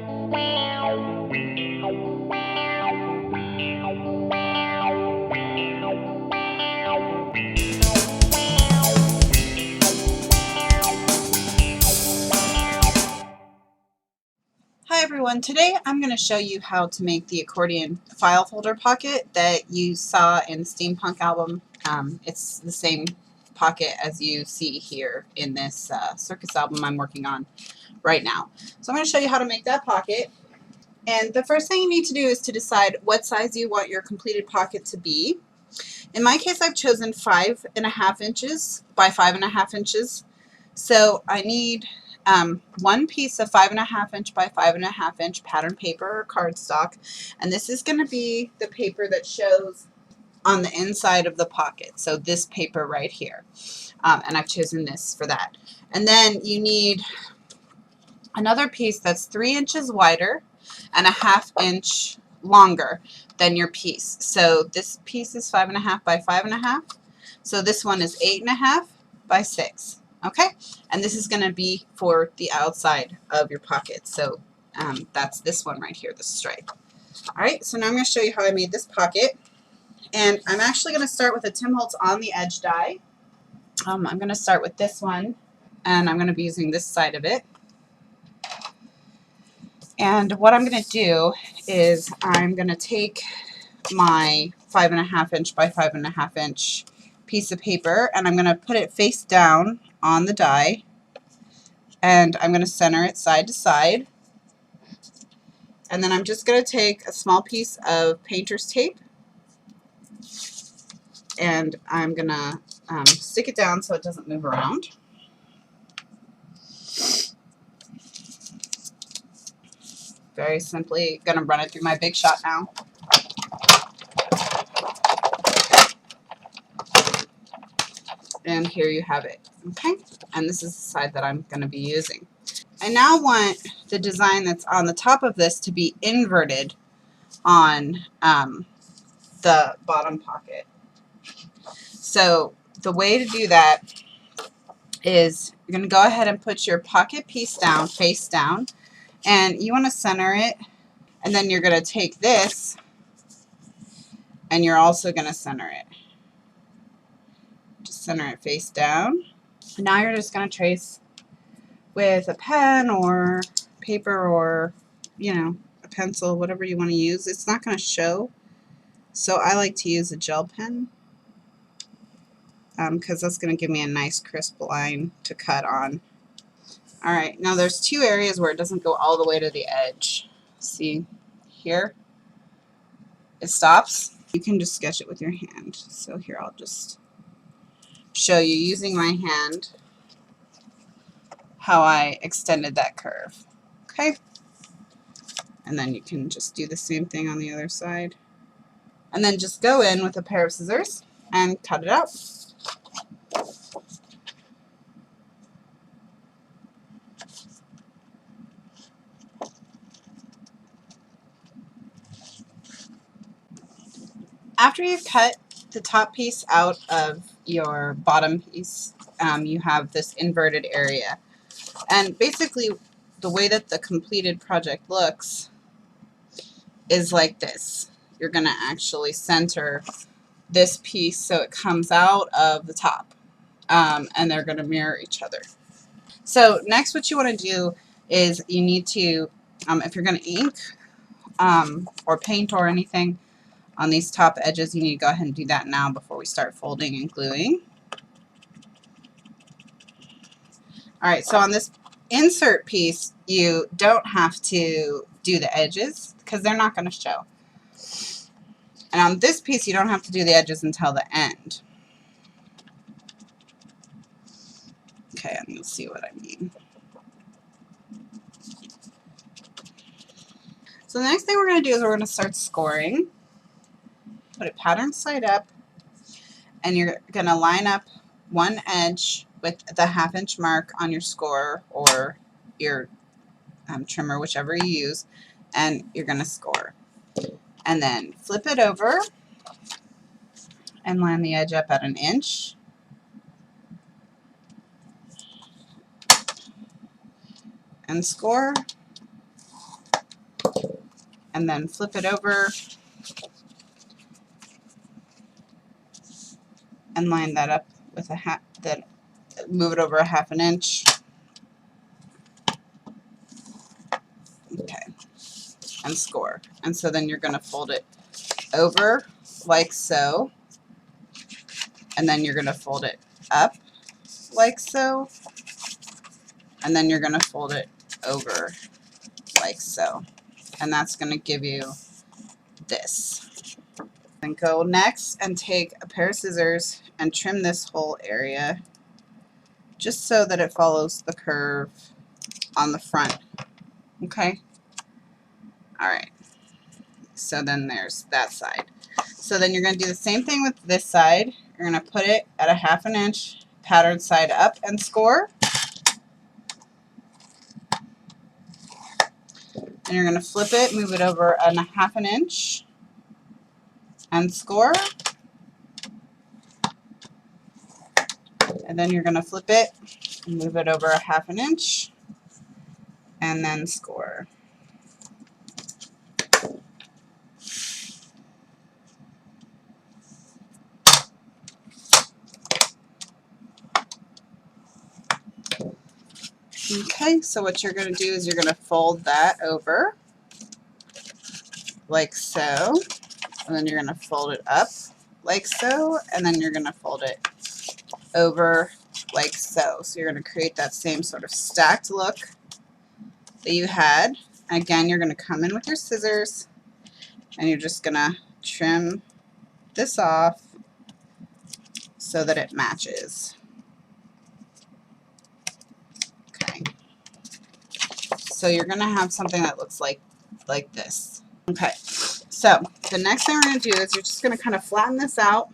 Hi everyone, today I'm going to show you how to make the accordion file folder pocket that you saw in the Steampunk album. It's the same pocket as you see here in this circus album I'm working on right now. So I'm going to show you how to make that pocket. And the first thing you need to do is to decide what size you want your completed pocket to be. In my case, I've chosen 5.5 inches by 5.5 inches. So I need one piece of 5.5 inch by 5.5 inch pattern paper or cardstock, and this is going to be the paper that shows on the inside of the pocket. So this paper right here, and I've chosen this for that. And then you need another piece that's 3 inches wider and 1/2 inch longer than your piece. So this piece is 5.5 by 5.5. So this one is 8.5 by 6. Okay, and this is going to be for the outside of your pocket. So that's this one right here, the stripe. All right, so now I'm going to show you how I made this pocket. And I'm actually going to start with a Tim Holtz on the edge die. I'm going to start with this one, and I'm going to be using this side of it. And what I'm going to do is I'm going to take my 5.5 inch by 5.5 inch piece of paper, and I'm going to put it face down on the die, and I'm going to center it side to side. And then I'm just going to take a small piece of painter's tape, and I'm going to stick it down so it doesn't move around. Very simply going to run it through my Big Shot now. And here you have it. Okay, and this is the side that I'm going to be using. I now want the design that's on the top of this to be inverted on the bottom pocket. So the way to do that is you're going to go ahead and put your pocket piece down, face down, and you want to center it, and then you're going to take this and you're also going to center it. Just center it face down. And now you're just going to trace with a pen or paper or, you know, a pencil, whatever you want to use. It's not going to show, so I like to use a gel pen because that's going to give me a nice crisp line to cut on. Alright, now there's two areas where it doesn't go all the way to the edge. See here? It stops. You can just sketch it with your hand. So here I'll just show you using my hand how I extended that curve. Okay? And then you can just do the same thing on the other side. And then just go in with a pair of scissors and cut it out. After you've cut the top piece out of your bottom piece, you have this inverted area. And basically the way that the completed project looks is like this. You're going to actually center this piece so it comes out of the top, and they're going to mirror each other. So next what you want to do is you need to, if you're going to ink or paint or anything on these top edges, you need to go ahead and do that now before we start folding and gluing. Alright, so on this insert piece, you don't have to do the edges because they're not going to show. And on this piece, you don't have to do the edges until the end. Okay, and you'll see what I mean. So the next thing we're going to do is we're going to start scoring. Put it pattern side up, and you're going to line up one edge with the 1/2 inch mark on your score or your trimmer, whichever you use, and you're going to score. And then flip it over and line the edge up at 1 inch. And score. and then flip it over and line that up with move it over a 1/2 inch. Okay, and score. And so then you're going to fold it over like so, and then you're going to fold it up like so, and then you're going to fold it over like so. And that's going to give you this. Then go next and take a pair of scissors and trim this whole area just so that it follows the curve on the front. Okay? Alright. So then there's that side. So then you're going to do the same thing with this side. You're going to put it at a 1/2 inch, pattern side up, and score. And you're going to flip it, move it over a 1/2 inch, and score. And then you're going to flip it, move it over a 1/2 inch, and then score. Okay, so what you're going to do is you're going to fold that over like so, and then you're going to fold it up like so, and then you're going to fold it over like so. So you're going to create that same sort of stacked look that you had. Again, you're going to come in with your scissors, and you're just going to trim this off so that it matches. Okay. So you're going to have something that looks like this. Okay. So the next thing we're going to do is you're just going to kind of flatten this out,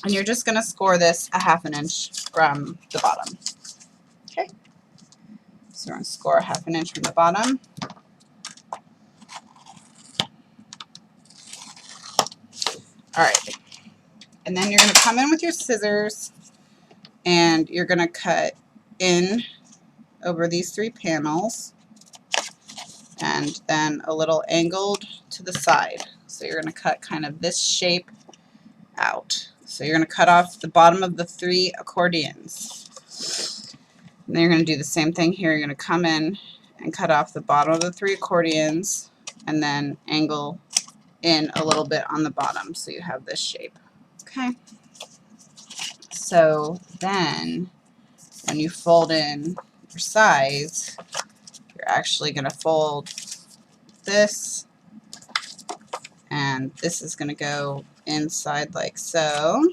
and you're just going to score this a 1/2 inch from the bottom. Okay. So we're going to score a 1/2 inch from the bottom. All right. And then you're going to come in with your scissors, and you're going to cut in over these 3 panels, and then a little angled to the side. So you're going to cut kind of this shape out. So you're going to cut off the bottom of the 3 accordions. And then you're going to do the same thing here. You're going to come in and cut off the bottom of the 3 accordions, and then angle in a little bit on the bottom so you have this shape. Okay. So then when you fold in your sides, you're actually going to fold this, and this is going to go inside like so,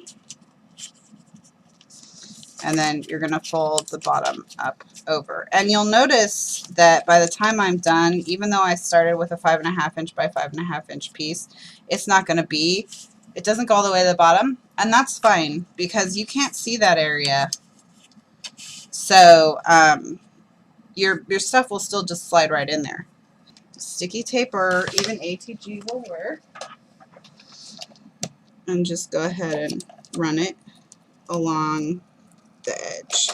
and then you're going to fold the bottom up over. And you'll notice that by the time I'm done, even though I started with a 5.5 inch by 5.5 inch piece, it's not going to be, it doesn't go all the way to the bottom, and that's fine because you can't see that area. So your stuff will still just slide right in there. Sticky tape or even ATG will work. And just go ahead and run it along the edge.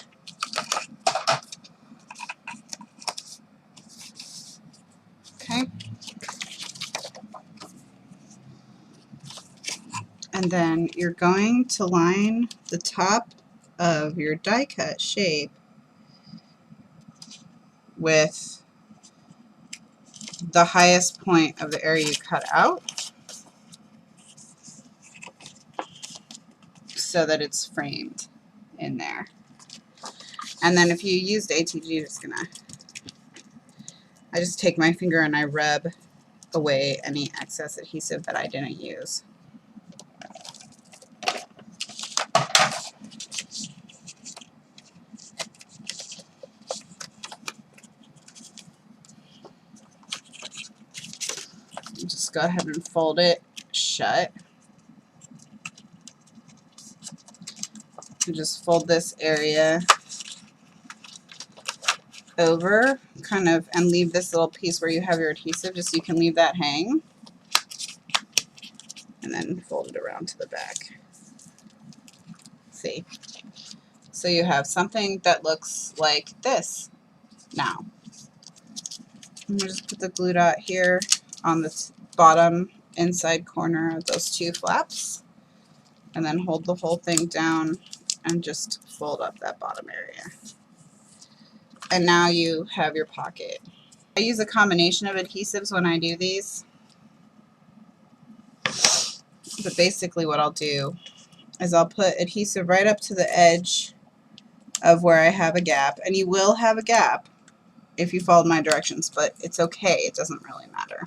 Okay. And then you're going to line the top of your die cut shape with the highest point of the area you cut out so that it's framed in there. And then if you used ATG, I just take my finger and I rub away any excess adhesive that I didn't use. Just go ahead and fold it shut. And just fold this area over, kind of, and leave this little piece where you have your adhesive, just so you can leave that hang. And then fold it around to the back. See? So you have something that looks like this now. I'm going to just put the glue dot here on the bottom inside corner of those two flaps, and then hold the whole thing down and just fold up that bottom area. And now you have your pocket. I use a combination of adhesives when I do these, but basically what I'll do is I'll put adhesive right up to the edge of where I have a gap, and you will have a gap if you followed my directions, but it's okay, it doesn't really matter.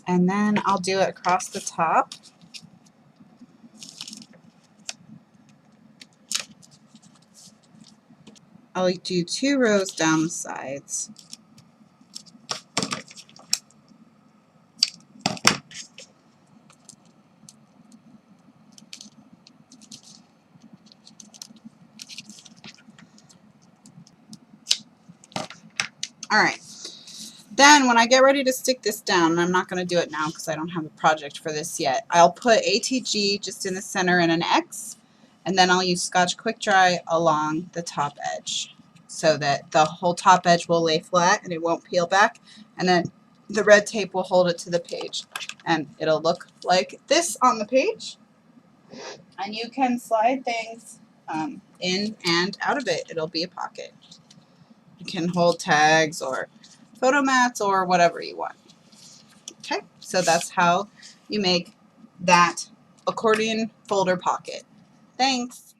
And then I'll do it across the top. I'll do 2 rows down the sides. Alright, then when I get ready to stick this down, and I'm not going to do it now because I don't have a project for this yet, I'll put ATG just in the center and an X, and then I'll use Scotch Quick Dry along the top edge so that the whole top edge will lay flat and it won't peel back, and then the red tape will hold it to the page, and it'll look like this on the page, and you can slide things in and out of it. It'll be a pocket. You can hold tags or photo mats or whatever you want. Okay, so that's how you make that accordion folder pocket. Thanks.